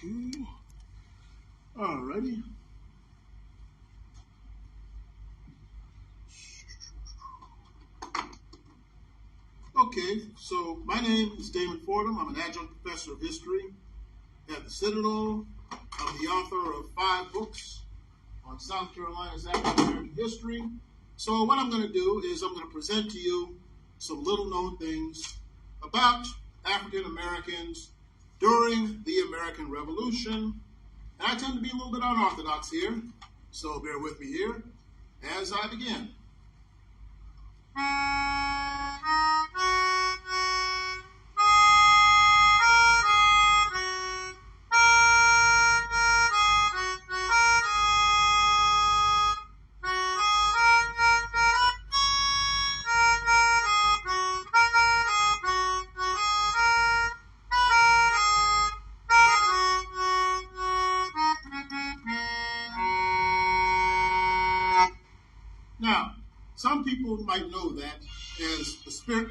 Okay. Alrighty. Okay, so my name is Damon Fordham. I'm an adjunct professor of history at the Citadel. I'm the author of 5 books on South Carolina's African American history. So what I'm going to do is I'm going to present to you some little known things about African Americans during the American Revolution. And I tend to be a little bit unorthodox here, so bear with me here as I begin. Now, some people might know that as the spirit.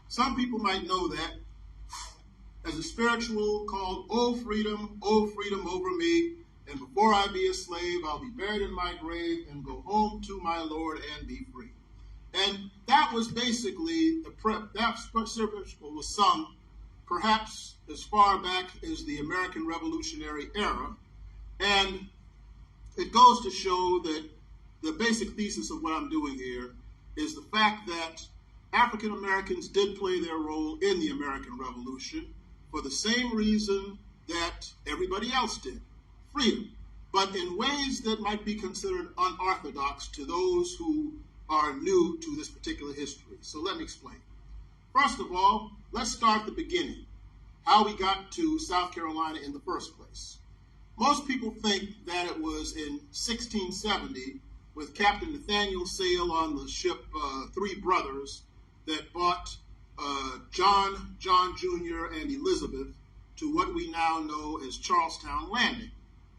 Some people might know that as a spiritual called "O freedom over me, and before I be a slave, I'll be buried in my grave and go home to my Lord and be free." And that was basically that spiritual was sung perhaps as far back as the American Revolutionary era, and it goes to show that the basic thesis of what I'm doing here is the fact that African Americans did play their role in the American Revolution for the same reason that everybody else did, freedom, but in ways that might be considered unorthodox to those who are new to this particular history. So let me explain. First of all, let's start at the beginning, how we got to South Carolina in the first place. Most people think that it was in 1670 with Captain Nathaniel Sale on the ship Three Brothers that brought John Jr., and Elizabeth to what we now know as Charlestown Landing.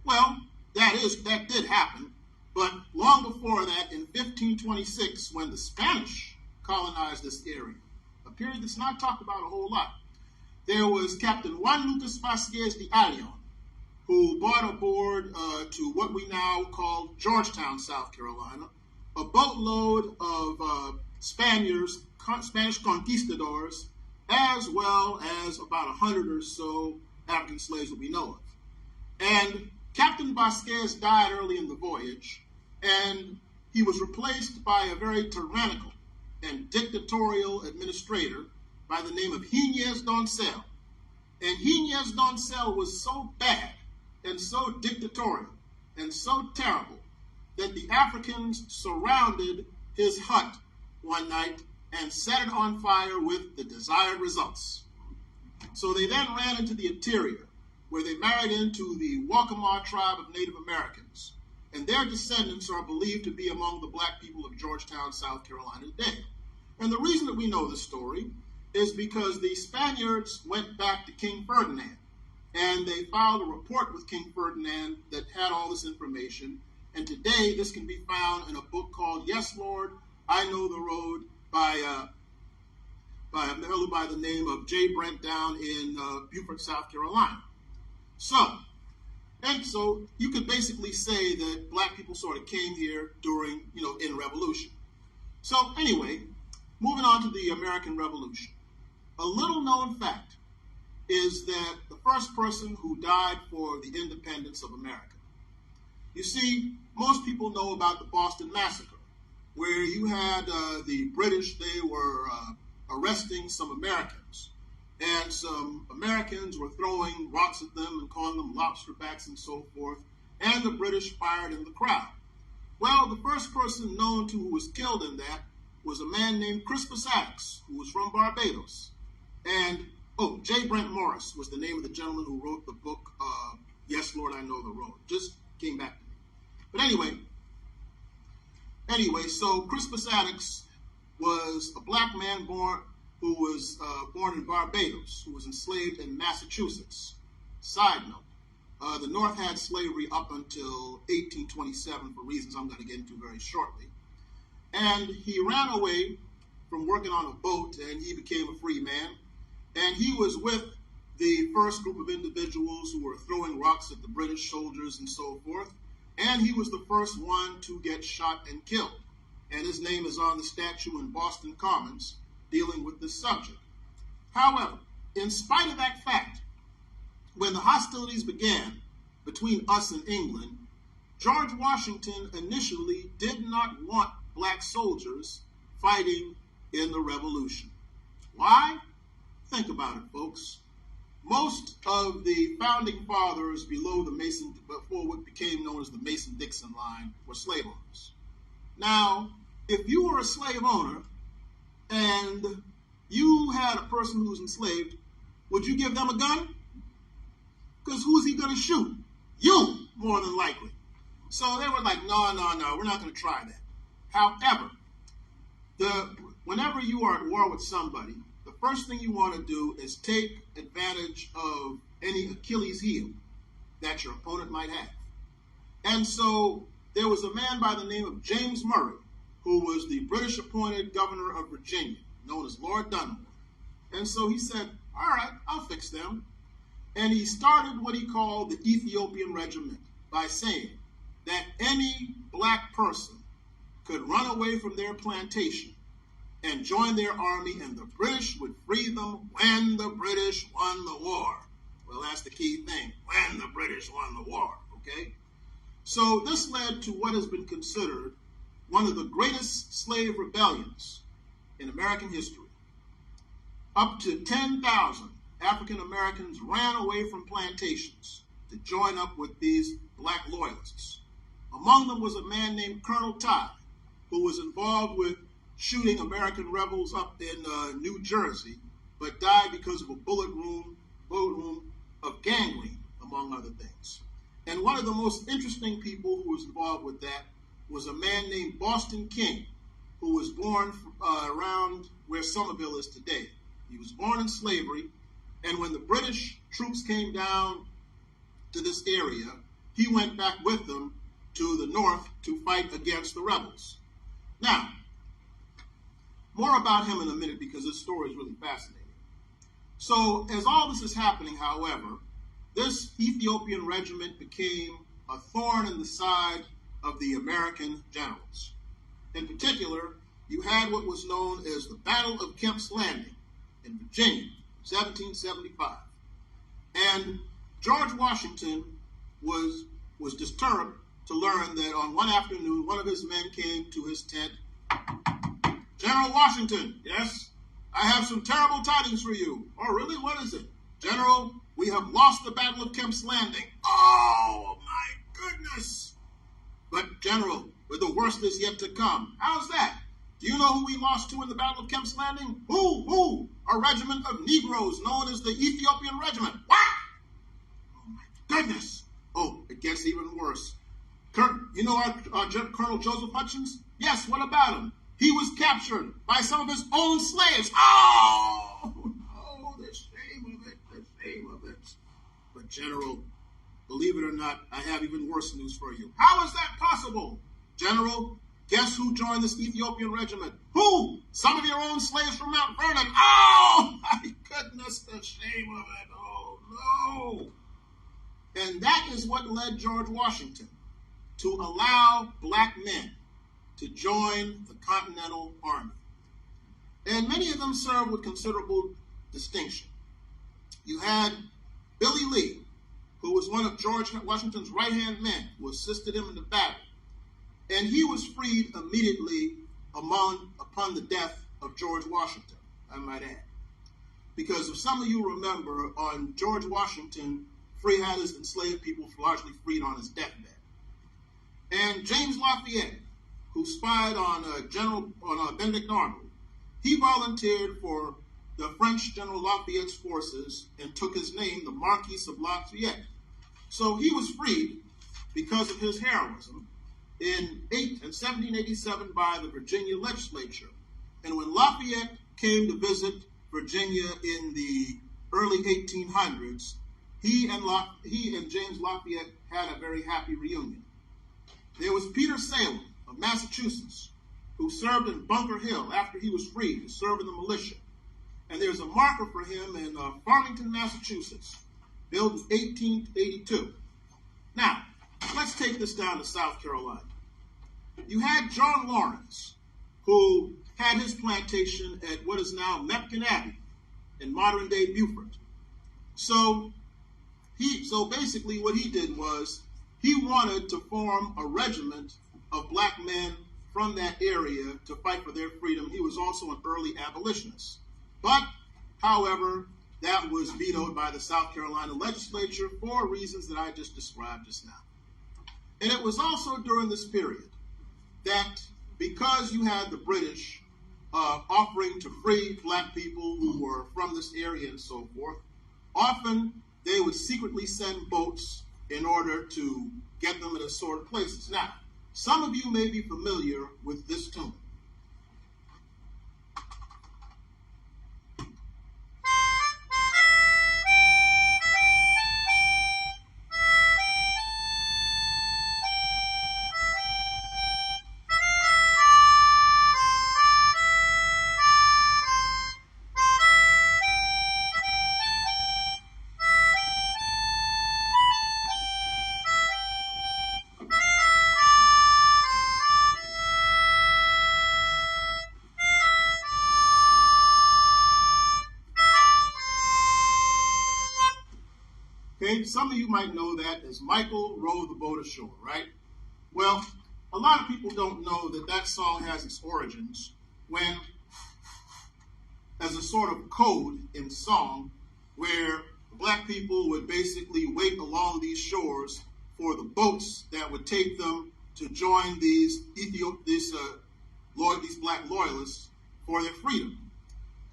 Well, that did happen, but long before that, in 1526, when the Spanish colonized this area, a period that's not talked about a whole lot, there was Captain Juan Lucas Vasquez de Ayllon, who brought aboard to what we now call Georgetown, South Carolina, a boatload of Spanish conquistadors, as well as about 100 or so African slaves that we know of. And Captain Vasquez died early in the voyage, and he was replaced by a very tyrannical and dictatorial administrator by the name of Jimenez Doncel. And Jimenez Doncel was so bad and so dictatorial and so terrible that the Africans surrounded his hut one night and set it on fire with the desired results. So they then ran into the interior, where they married into the Waccamaw tribe of Native Americans, and their descendants are believed to be among the black people of Georgetown, South Carolina today. And the reason that we know this story is because the Spaniards went back to King Ferdinand, and they filed a report with King Ferdinand that had all this information. And today, this can be found in a book called "Yes, Lord, I Know the Road" by the name of J. Brent down in Beaufort, South Carolina. So you could basically say that black people sort of came here during, in Revolution. So anyway, moving on to the American Revolution. A little known fact is that the first person who died for the independence of America. You see, most people know about the Boston Massacre, where you had the British, they were arresting some Americans, and some Americans were throwing rocks at them and calling them lobster backs and so forth, and the British fired in the crowd. Well, the first person known to who was killed in that was a man named Crispus Attucks, who was from Barbados. And J. Brent Morris was the name of the gentleman who wrote the book, Yes, Lord, I Know the Road. Just came back to me. But anyway, so Crispus Attucks was a black man who was born in Barbados, who was enslaved in Massachusetts. Side note, the North had slavery up until 1827 for reasons I'm going to get into very shortly. And he ran away from working on a boat, and he became a free man. And he was with the first group of individuals who were throwing rocks at the British soldiers and so forth. And he was the first one to get shot and killed. And his name is on the statue in Boston Commons dealing with this subject. However, in spite of that fact, when the hostilities began between us and England, George Washington initially did not want black soldiers fighting in the Revolution. Why? Think about it, folks. Most of the founding fathers before what became known as the Mason-Dixon line were slave owners. Now, if you were a slave owner and you had a person who was enslaved, would you give them a gun? Because who's he going to shoot? You, more than likely. So they were like, no, we're not going to try that. However, whenever you are at war with somebody, the first thing you want to do is take advantage of any Achilles heel that your opponent might have. And so there was a man by the name of James Murray, who was the British appointed governor of Virginia, known as Lord Dunmore. And so he said, all right, I'll fix them. And he started what he called the Ethiopian Regiment by saying that any black person could run away from their plantation and join their army, and the British would free them when the British won the war. Well, that's the key thing, when the British won the war, okay? So this led to what has been considered one of the greatest slave rebellions in American history. Up to 10,000 African Americans ran away from plantations to join up with these black loyalists. Among them was a man named Colonel Todd, who was involved with shooting American rebels up in New Jersey, but died because of a bullet wound of gangrene, among other things. And one of the most interesting people who was involved with that was a man named Boston King, who was born around where Somerville is today. He was born in slavery, and when the British troops came down to this area, he went back with them to the north to fight against the rebels. Now, more about him in a minute because this story is really fascinating. So as all this is happening, however, this Ethiopian regiment became a thorn in the side of the American generals. In particular, you had what was known as the Battle of Kemp's Landing in Virginia, 1775. And George Washington was disturbed to learn that on one afternoon, one of his men came to his tent. General Washington, yes, I have some terrible tidings for you. Oh, really? What is it? General, we have lost the Battle of Kemp's Landing. Oh, my goodness. But, General, the worst is yet to come. How's that? Do you know who we lost to in the Battle of Kemp's Landing? Who? A regiment of Negroes known as the Ethiopian Regiment. What? Oh, my goodness. Oh, it gets even worse. You know our Colonel Joseph Hutchins? Yes, what about him? He was captured by some of his own slaves. Oh, the shame of it. But, General, believe it or not, I have even worse news for you. How is that possible? General, guess who joined this Ethiopian regiment? Who? Some of your own slaves from Mount Vernon. Oh, my goodness, the shame of it. Oh, no. And that is what led George Washington to allow black men to join the Continental Army. And many of them served with considerable distinction. You had Billy Lee, who was one of George Washington's right-hand men, who assisted him in the battle. And he was freed immediately upon the death of George Washington, I might add. Because if some of you remember, on George Washington, free had his enslaved people largely freed on his deathbed. And James Lafayette, who spied on Benedict Arnold, he volunteered for the French General Lafayette's forces and took his name, the Marquis of Lafayette. So he was freed because of his heroism in 1787 by the Virginia legislature. And when Lafayette came to visit Virginia in the early 1800s, he and James Lafayette had a very happy reunion. There was Peter Salem of Massachusetts, who served in Bunker Hill after he was freed to serve in the militia. And there's a marker for him in Farmington, Massachusetts, built in 1882. Now, let's take this down to South Carolina. You had John Lawrence, who had his plantation at what is now Mepkin Abbey in modern-day Beaufort. So basically what he did was he wanted to form a regiment of black men from that area to fight for their freedom. He was also an early abolitionist. But, however, that was vetoed by the South Carolina legislature for reasons that I just described just now. And it was also during this period that because you had the British offering to free black people who were from this area and so forth, often they would secretly send boats in order to get them in assorted places. Now, some of you may be familiar with this tune. Okay, some of you might know that as Michael Rowed the Boat Ashore, right? Well, a lot of people don't know that that song has its origins when, as a sort of code in song, where black people would basically wait along these shores for the boats that would take them to join these black loyalists for their freedom.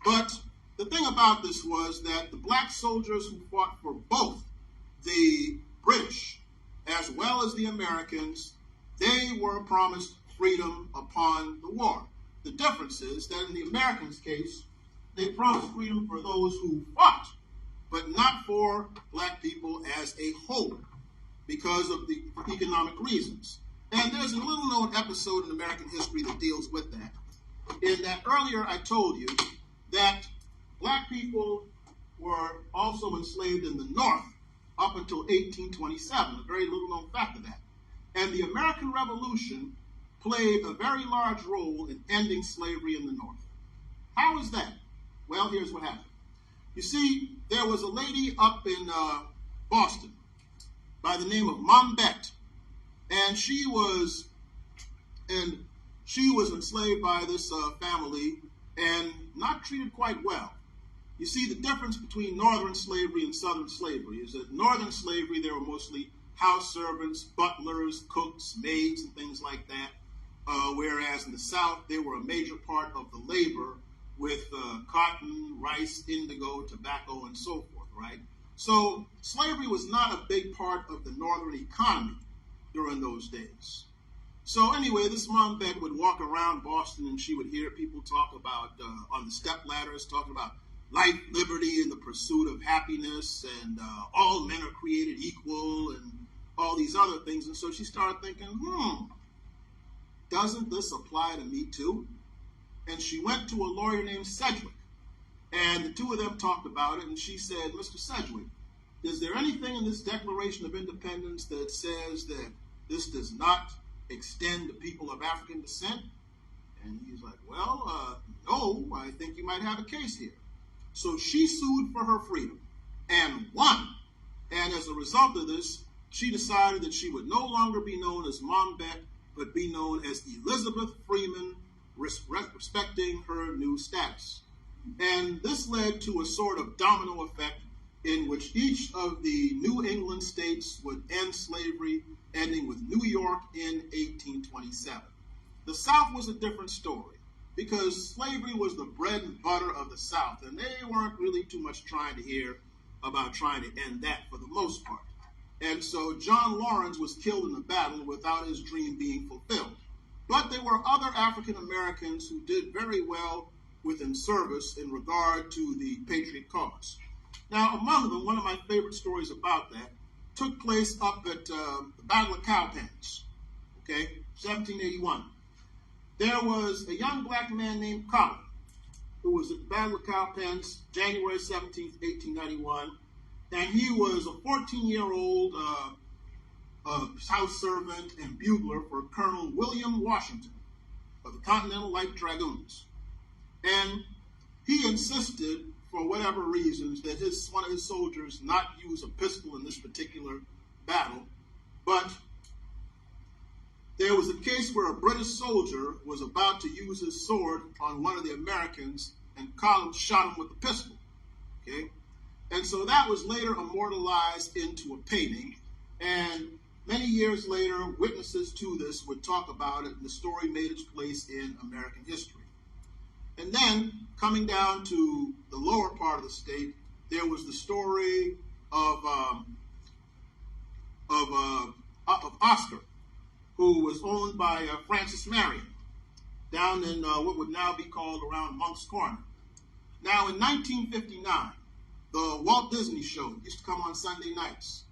But the thing about this was that the black soldiers who fought for both the British as well as the Americans, they were promised freedom upon the war. The difference is that in the Americans' case, they promised freedom for those who fought, but not for black people as a whole because of the economic reasons. And there's a little-known episode in American history that deals with that. In that earlier I told you that black people were also enslaved in the North up until 1827, a very little-known fact of that. And the American Revolution played a very large role in ending slavery in the North. How is that? Well, here's what happened. You see, there was a lady up in Boston by the name of Mom Bet, and she was enslaved by this family and not treated quite well. You see, the difference between northern slavery and southern slavery is that northern slavery, there were mostly house servants, butlers, cooks, maids, and things like that, whereas in the South, they were a major part of the labor with cotton, rice, indigo, tobacco, and so forth, right? So slavery was not a big part of the northern economy during those days. So anyway, this Mom Bet would walk around Boston and she would hear people talk about, on the step ladders, talking about life, liberty, and the pursuit of happiness, and all men are created equal, and all these other things. And so she started thinking, doesn't this apply to me too? And she went to a lawyer named Sedgwick, and the two of them talked about it, and she said, Mr. Sedgwick, is there anything in this Declaration of Independence that says that this does not extend to people of African descent? And he's like, well, no, I think you might have a case here. So she sued for her freedom and won. And as a result of this, she decided that she would no longer be known as Mom Bet, but be known as Elizabeth Freeman, respecting her new status. And this led to a sort of domino effect in which each of the New England states would end slavery, ending with New York in 1827. The South was a different story, because slavery was the bread and butter of the South, and they weren't really too much trying to hear about trying to end that for the most part. And so John Lawrence was killed in the battle without his dream being fulfilled. But there were other African Americans who did very well within service in regard to the Patriot cause. Now, among them, one of my favorite stories about that took place up at the Battle of Cowpens, 1781. There was a young black man named Colin who was at the Battle of Cowpens, January 17th, 1891. And he was a 14-year-old house servant and bugler for Colonel William Washington of the Continental Light Dragoons. And he insisted, for whatever reasons, that one of his soldiers not use a pistol in this particular battle. But there was a case where a British soldier was about to use his sword on one of the Americans, and Collins shot him with a pistol. Okay? And so that was later immortalized into a painting. And many years later, witnesses to this would talk about it, and the story made its place in American history. And then, coming down to the lower part of the state, there was the story of Oscar, who was owned by Francis Marion, down in what would now be called around Monk's Corner. Now, in 1959, the Walt Disney Show used to come on Sunday nights.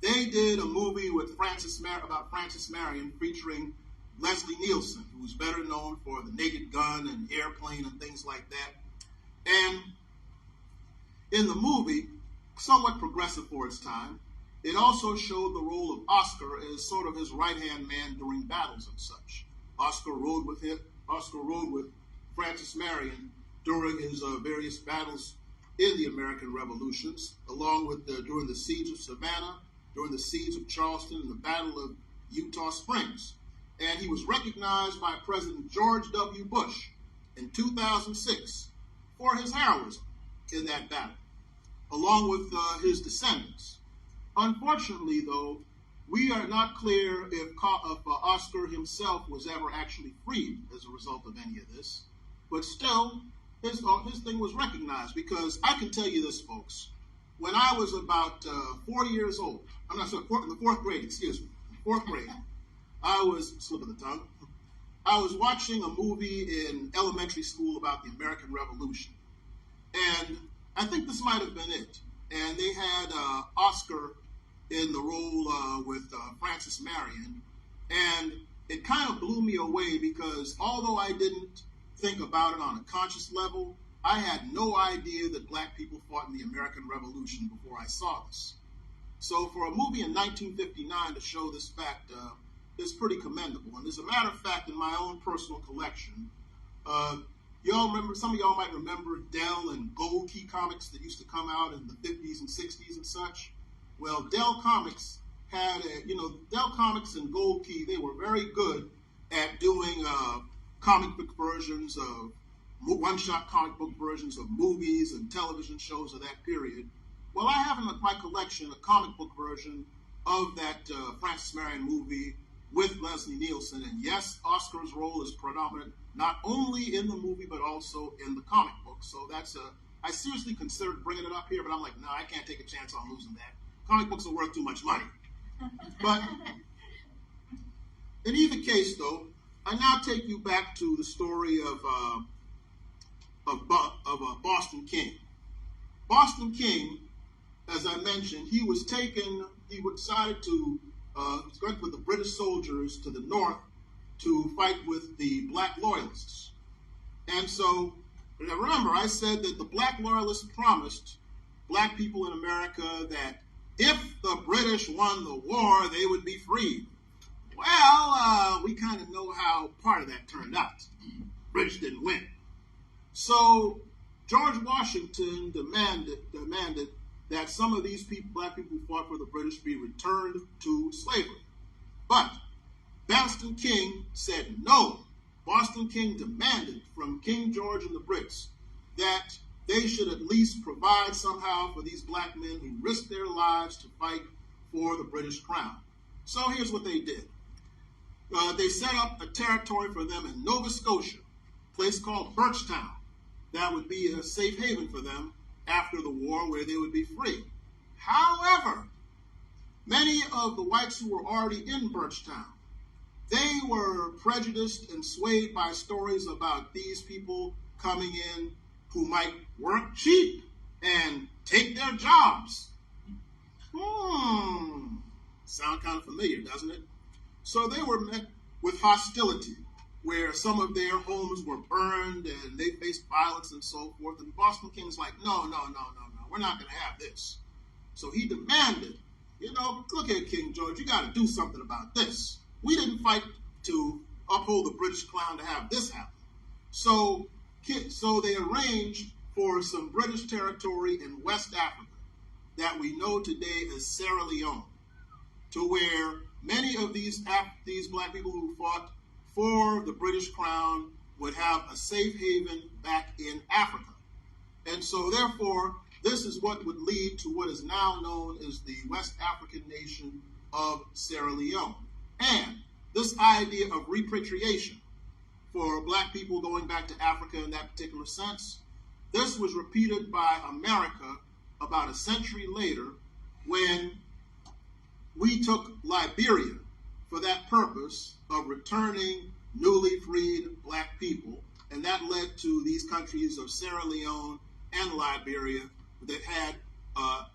They did a movie with about Francis Marion featuring Leslie Nielsen, who's better known for The Naked Gun and Airplane and things like that. And in the movie, somewhat progressive for its time, it also showed the role of Oscar as sort of his right-hand man during battles and such. Oscar rode with Francis Marion during his various battles in the American Revolutions, along with during the Siege of Savannah, during the Siege of Charleston, and the Battle of Eutaw Springs. And he was recognized by President George W. Bush in 2006 for his heroism in that battle, along with his descendants. Unfortunately, though, we are not clear if Oscar himself was ever actually freed as a result of any of this. But still, his thing was recognized, because I can tell you this, folks. When I was about 4 years old, I'm not sure, in the fourth grade, fourth grade, I was, slip of the tongue, I was watching a movie in elementary school about the American Revolution. And I think this might have been it. And they had Oscar in the role with Francis Marion. And it kind of blew me away, because although I didn't think about it on a conscious level, I had no idea that black people fought in the American Revolution before I saw this. So for a movie in 1959 to show this fact is pretty commendable. And as a matter of fact, in my own personal collection, y'all remember, some of y'all might remember Dell and Gold Key comics that used to come out in the 50s and 60s and such. Well, Dell Comics had Dell Comics and Gold Key, they were very good at doing comic book versions of one-shot comic book versions of movies and television shows of that period. Well, I have in my collection a comic book version of that Francis Marion movie with Leslie Nielsen. And yes, Oscar's role is predominant not only in the movie but also in the comic book. So I seriously considered bringing it up here, but I'm like, no, I can't take a chance on losing that. Comic books are worth too much money. But in either case, though, I now take you back to the story of Boston King. Boston King, as I mentioned, he decided to go with the British soldiers to the north to fight with the black loyalists. And so, remember, I said that the black loyalists promised black people in America that if the British won the war, they would be freed. Well, we kind of know how part of that turned out. British didn't win. So George Washington demanded that some of these black people who fought for the British be returned to slavery. But Boston King said no. Boston King demanded from King George and the Brits that they should at least provide somehow for these black men who risked their lives to fight for the British crown. So here's what they did. They set up a territory for them in Nova Scotia, a place called Birchtown. That would be a safe haven for them after the war, where they would be free. However, many of the whites who were already in Birchtown, they were prejudiced and swayed by stories about these people coming in who might work cheap and take their jobs. Sound kind of familiar, doesn't it? So they were met with hostility where some of their homes were burned and they faced violence and so forth. And Boston King's like, no, we're not going to have this. So he demanded, look here, King George, you got to do something about this. We didn't fight to uphold the British crown to have this happen. So they arranged for some British territory in West Africa that we know today as Sierra Leone, to where many of these black people who fought for the British crown would have a safe haven back in Africa. And so therefore, this is what would lead to what is now known as the West African nation of Sierra Leone. And this idea of repatriation for black people going back to Africa in that particular sense, this was repeated by America about a century later when we took Liberia for that purpose of returning newly freed black people, and that led to these countries of Sierra Leone and Liberia that had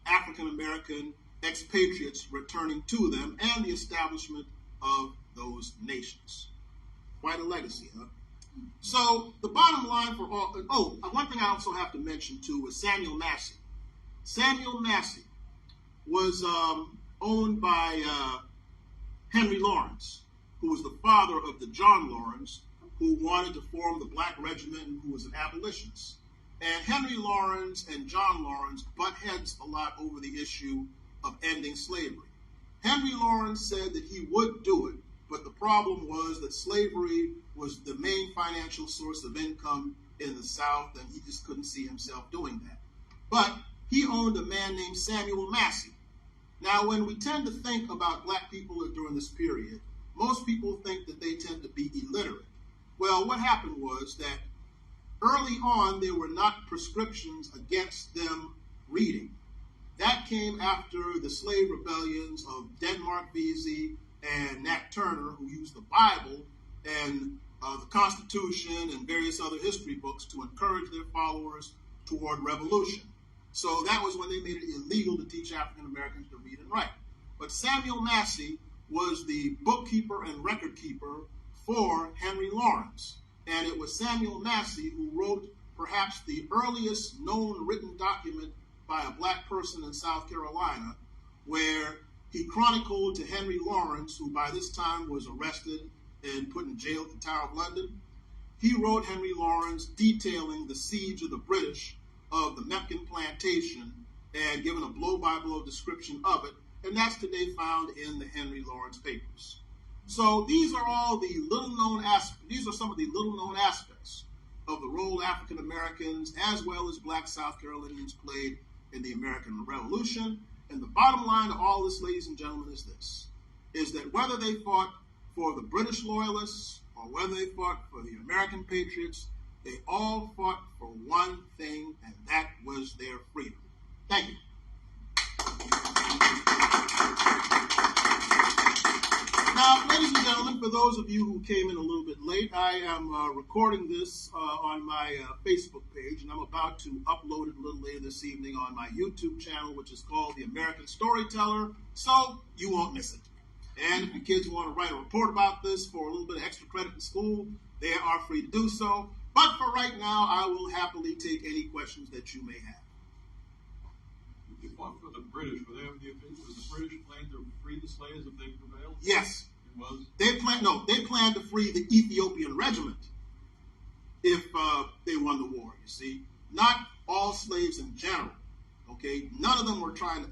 African-American expatriates returning to them and the establishment of those nations. Quite a legacy, huh? So the bottom line for all, one thing I also have to mention too is Samuel Massey. Samuel Massey was owned by Henry Lawrence, who was the father of the John Lawrence, who wanted to form the Black Regiment and who was an abolitionist. And Henry Lawrence and John Lawrence butt heads a lot over the issue of ending slavery. Henry Lawrence said that he would do it, but the problem was that slavery was the main financial source of income in the South, and he just couldn't see himself doing that. But he owned a man named Samuel Massey. Now, when we tend to think about black people during this period, most people think that they tend to be illiterate. Well, what happened was that early on, there were not prescriptions against them reading. That came after the slave rebellions of Denmark Vesey and Nat Turner, who used the Bible and the Constitution and various other history books to encourage their followers toward revolution. So that was when they made it illegal to teach African Americans to read and write. But Samuel Massey was the bookkeeper and record keeper for Henry Lawrence. And it was Samuel Massey who wrote perhaps the earliest known written document by a black person in South Carolina, where he chronicled to Henry Lawrence, who by this time was arrested and put in jail at the Tower of London. He wrote Henry Lawrence detailing the siege of the British of the Mepkin plantation and given a blow-by-blow description of it, and that's today found in the Henry Lawrence papers. So these are all the little-known aspects. These are some of the little-known aspects of the role African Americans as well as black South Carolinians played in the American Revolution. And the bottom line to all this, ladies and gentlemen, is this: is that whether they fought for the British loyalists or whether they fought for the American patriots, they all fought for one thing, and that was their freedom. Thank you. Now, ladies and gentlemen, for those of you who came in a little bit late, I am recording this on my Facebook page, and I'm about to upload it a little later this evening on my YouTube channel, which is called The American Storyteller, so you won't miss it. And if your kids want to write a report about this for a little bit of extra credit in school, they are free to do so. But for right now, I will happily take any questions that you may have. If you fought for the British, were they of the opinion that the British planned to free the slaves if they prevailed? Yes. It was? They planned to free the Ethiopian regiment if they won the war, you see. Not all slaves in general, okay? None of them were trying to,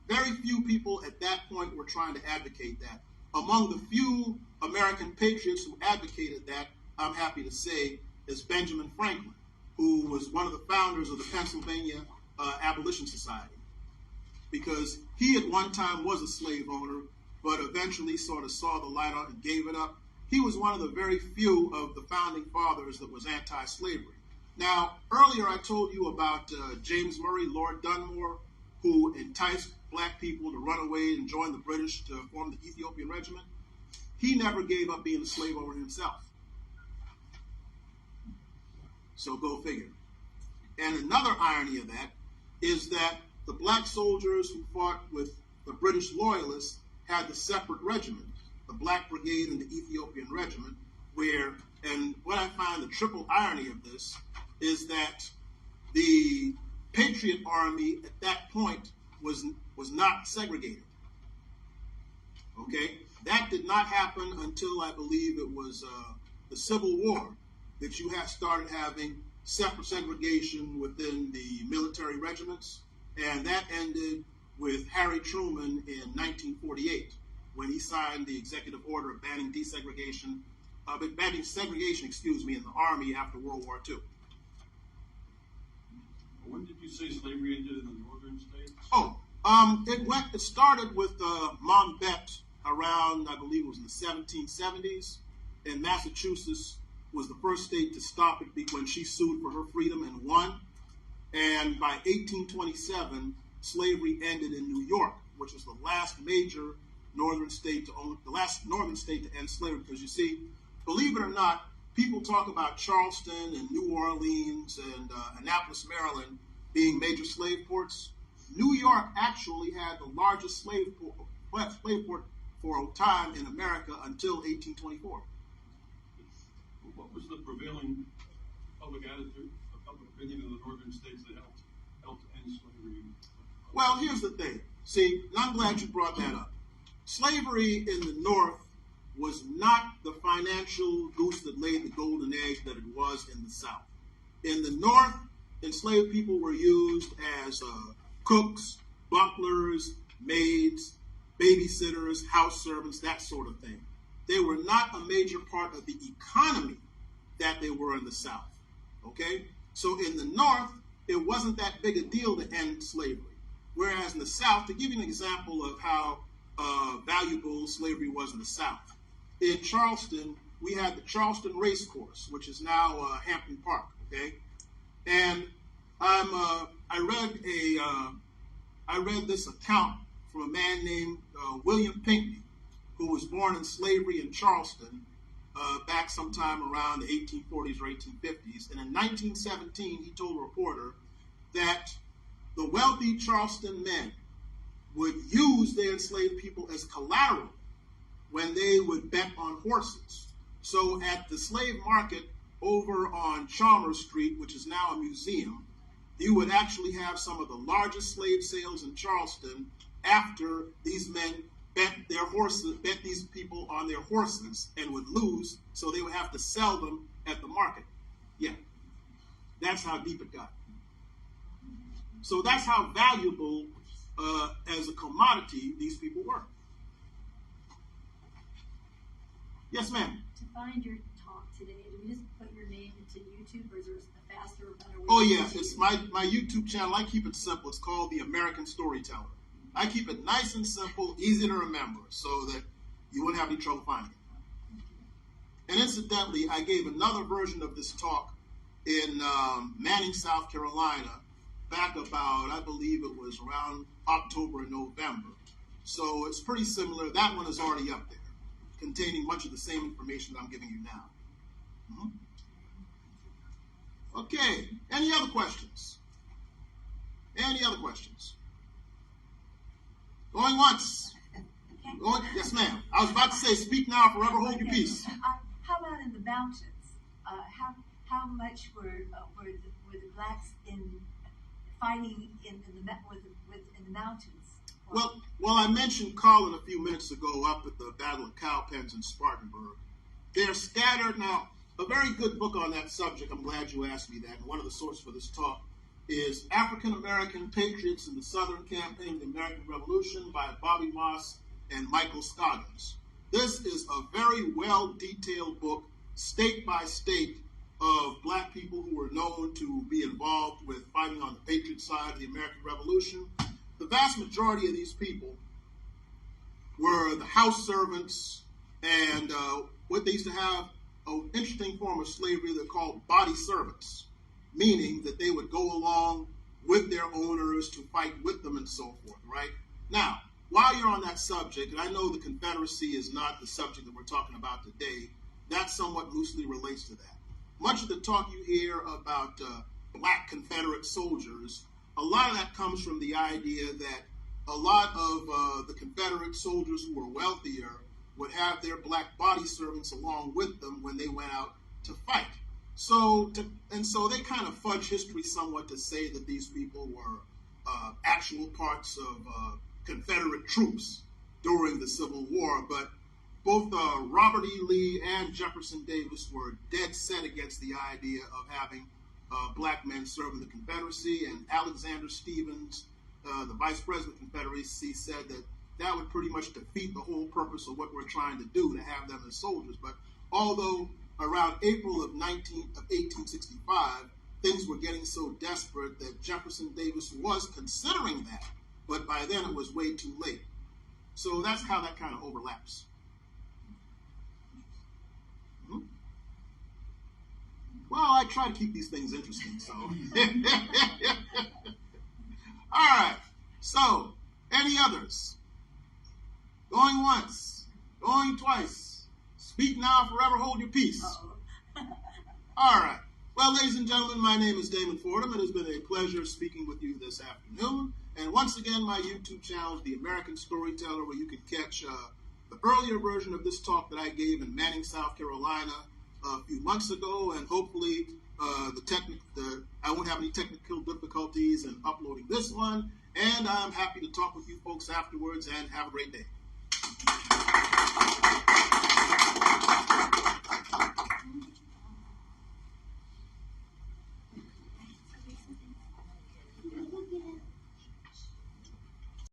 very few people at that point were trying to advocate that. Among the few American patriots who advocated that, I'm happy to say, is Benjamin Franklin, who was one of the founders of the Pennsylvania Abolition Society, because he at one time was a slave owner, but eventually sort of saw the light on and gave it up. He was one of the very few of the founding fathers that was anti-slavery. Now, earlier I told you about James Murray, Lord Dunmore, who enticed black people to run away and join the British to form the Ethiopian Regiment. He never gave up being a slave owner himself. So go figure. And another irony of that is that the black soldiers who fought with the British loyalists had the separate regiment, the Black Brigade and the Ethiopian Regiment, where, and what I find the triple irony of this is that the Patriot Army at that point was not segregated. Okay, that did not happen until I believe it was the Civil War that you started having separate segregation within the military regiments, and that ended with Harry Truman in 1948 when he signed the executive order banning segregation in the Army after World War II. When did you say slavery ended in the northern states? It started with Monbet around, I believe it was in the 1770s, and Massachusetts was the first state to stop it when she sued for her freedom and won. And by 1827, slavery ended in New York, which was the last major northern state to end slavery. Because you see, believe it or not, people talk about Charleston and New Orleans and Annapolis, Maryland being major slave ports. New York actually had the largest slave port for a time in America until 1824. What was the prevailing public attitude, public opinion in the northern states that helped end slavery? Well, here's the thing. See, and I'm glad you brought that up. Slavery in the North was not the financial goose that laid the golden egg that it was in the South. In the North, enslaved people were used as cooks, butlers, maids, babysitters, house servants, that sort of thing. They were not a major part of the economy that they were in the South. Okay? So in the North, it wasn't that big a deal to end slavery. Whereas in the South, to give you an example of how valuable slavery was in the South, in Charleston, we had the Charleston Race Course, which is now Hampton Park. Okay, and I read this account from a man named William Pinckney, who was born in slavery in Charleston back sometime around the 1840s or 1850s. And in 1917, he told a reporter that the wealthy Charleston men would use their enslaved people as collateral when they would bet on horses. So at the slave market over on Chalmers Street, which is now a museum, you would actually have some of the largest slave sales in Charleston after these men bet these people on their horses and would lose, so they would have to sell them at the market. Yeah, that's how deep it got. So that's how valuable as a commodity these people were. Yes, ma'am. To find your talk today, do we just put your name into YouTube, or is there a faster or better way? Oh, yeah, it's my YouTube channel. I keep it simple. It's called The American Storyteller. I keep it nice and simple, easy to remember, so that you wouldn't have any trouble finding it. And incidentally, I gave another version of this talk in Manning, South Carolina, back about, I believe it was around October and November. So it's pretty similar. That one is already up there, containing much of the same information that I'm giving you now. Okay, any other questions? Any other questions? Going once. Going, yes, ma'am. I was about to say, speak now, forever hold your peace. How about in the mountains? How much were the blacks fighting in the mountains? Well, I mentioned Colin a few minutes ago up at the Battle of Cowpens in Spartanburg. They're scattered. Now, a very good book on that subject, I'm glad you asked me that, and one of the sources for this talk is African American Patriots in the Southern Campaign of the American Revolution by Bobby Moss and Michael Scoggins. This is a very well-detailed book, state by state, of black people who were known to be involved with fighting on the Patriot side of the American Revolution. The vast majority of these people were the house servants and what they used to have, an interesting form of slavery they're called body servants, meaning that they would go along with their owners to fight with them and so forth, right? Now, while you're on that subject, and I know the Confederacy is not the subject that we're talking about today, that somewhat loosely relates to that. Much of the talk you hear about black Confederate soldiers, a lot of that comes from the idea that a lot of the Confederate soldiers who were wealthier would have their black body servants along with them when they went out to fight. So they kind of fudge history somewhat to say that these people were actual parts of Confederate troops during the Civil War, but both Robert E. Lee and Jefferson Davis were dead set against the idea of having black men serve in the Confederacy, and Alexander Stephens, the Vice President of the Confederacy, said that that would pretty much defeat the whole purpose of what we're trying to do, to have them as soldiers. But although around April of 1865, things were getting so desperate that Jefferson Davis was considering that, but by then it was way too late. So that's how that kind of overlaps. Well, I try to keep these things interesting, so. All right, so any others? Going once, going twice. Speak now, forever hold your peace. All right. Well, ladies and gentlemen, my name is Damon Fordham. It has been a pleasure speaking with you this afternoon. And once again, my YouTube channel is The American Storyteller, where you can catch the earlier version of this talk that I gave in Manning, South Carolina a few months ago. And hopefully I won't have any technical difficulties in uploading this one. And I'm happy to talk with you folks afterwards, and have a great day.